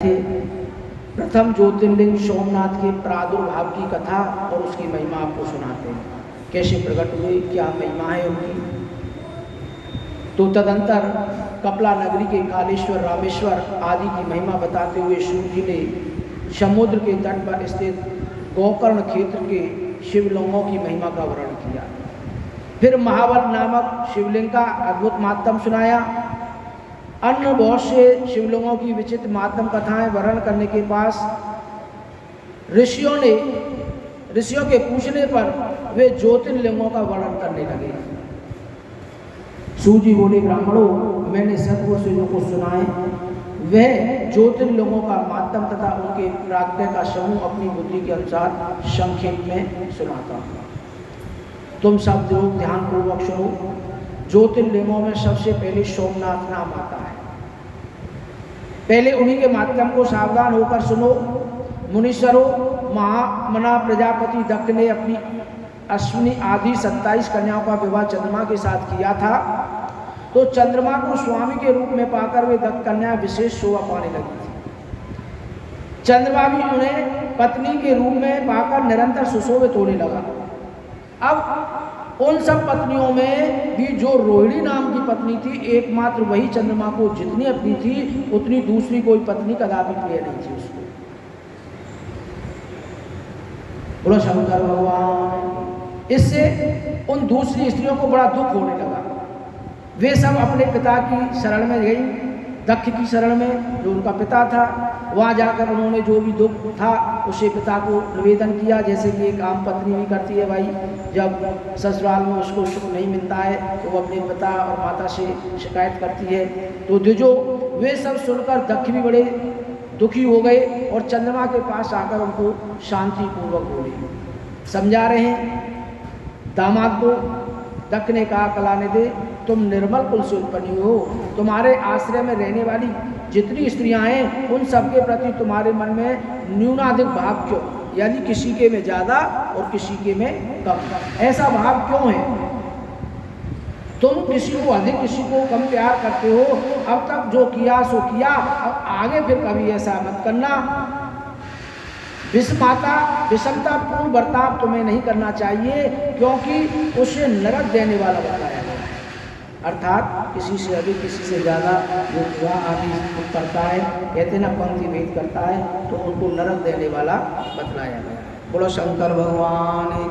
थे। प्रथम ज्योतिर्लिंग सोमनाथ के प्रादुर्भाव की कथा और उसकी महिमा आपको सुनाते हैं, कैसे प्रकट हुए, क्या महिमा है उनकी। तो तदंतर कपला नगरी के कालेश्वर, रामेश्वर आदि की महिमा बताते हुए सूर्य जी ने समुद्र के तट पर स्थित गोकर्ण क्षेत्र के शिवलिंगों की महिमा का वर्णन किया। फिर महाबल नामक शिवलिंग का अद्भुत महात्म सुनाया। अन्य बहुत से शिवलिंगों की विचित्र महात्म कथाएं वर्णन करने के पास ऋषियों के पूछने पर वे ज्योतिर्लिंगों का वर्णन करने लगे। सूजी बोले, ब्राह्मणों, मैंने सतगुरु से जो कुछ सुना है वह ज्योतिर्लिंगों का महात्म तथा उनके प्राज्ञ का समूह अपनी बुद्धि के अनुसार संक्षेप में सुनाता हूँ। तुम सब लोग ध्यान पूर्वक सुनो। ज्योतिर्लिंगों में सबसे पहले सोमनाथ नाम आता है। पहले उन्हीं के माध्यम को सावधान होकर सुनो। मुनीश्वरों, महामना प्रजापति दक्ष ने अपनी अश्विनी आदि 27 कन्याओं का विवाह चंद्रमा के साथ किया था। तो चंद्रमा को स्वामी के रूप में पाकर वे दक्ष कन्या विशेष शोभा पाने लगी थी। चंद्रमा भी उन्हें पत्नी के रूप में पाकर निरंतर सुशोभित होने लगा। अब उन सब पत्नियों में भी जो रोहिणी नाम की पत्नी थी, एकमात्र वही चंद्रमा को जितनी अपनी थी उतनी दूसरी कोई पत्नी कदापि प्रिय नहीं थी उसको। बोलो शंकर भगवान। इससे उन दूसरी स्त्रियों को बड़ा दुख होने लगा। वे सब अपने पिता की शरण में गई, दक्ष की शरण में, जो उनका पिता था। वहाँ जाकर उन्होंने जो भी दुख था उसे पिता को निवेदन किया, जैसे कि एक आम पत्नी भी करती है। भाई, जब ससुराल में उसको सुख नहीं मिलता है तो वो अपने पिता और माता से शिकायत करती है। तो जो वे सब सुनकर दक्ष भी बड़े दुखी हो गए और चंद्रमा के पास आकर उनको शांतिपूर्वक बोले, समझा रहे हैं दामाद को। दक्ष ने कहा, कलानिधि, तुम निर्मल कुल से उत्पन्न हो। तुम्हारे आश्रय में रहने वाली जितनी स्त्रियां हैं उन सबके प्रति तुम्हारे मन में न्यूनाधिक भाव क्यों, यानी किसी के में ज़्यादा और किसी के में कम, ऐसा भाव क्यों है? तुम किसी को अधिक किसी को कम प्यार करते हो। अब तक जो किया सो किया, अब आगे फिर कभी ऐसा मत करना। विषमतापूर्ण बर्ताव तुम्हें नहीं करना चाहिए, क्योंकि उसे नरक देने वाला बताया गया है। अर्थात किसी से अधिक किसी से ज़्यादा जो विवाह आदि करता है, कहते ना पंक्ति भेद करता है, तो उनको नरक देने वाला बतलाया गया है। बोलो शंकर भगवान।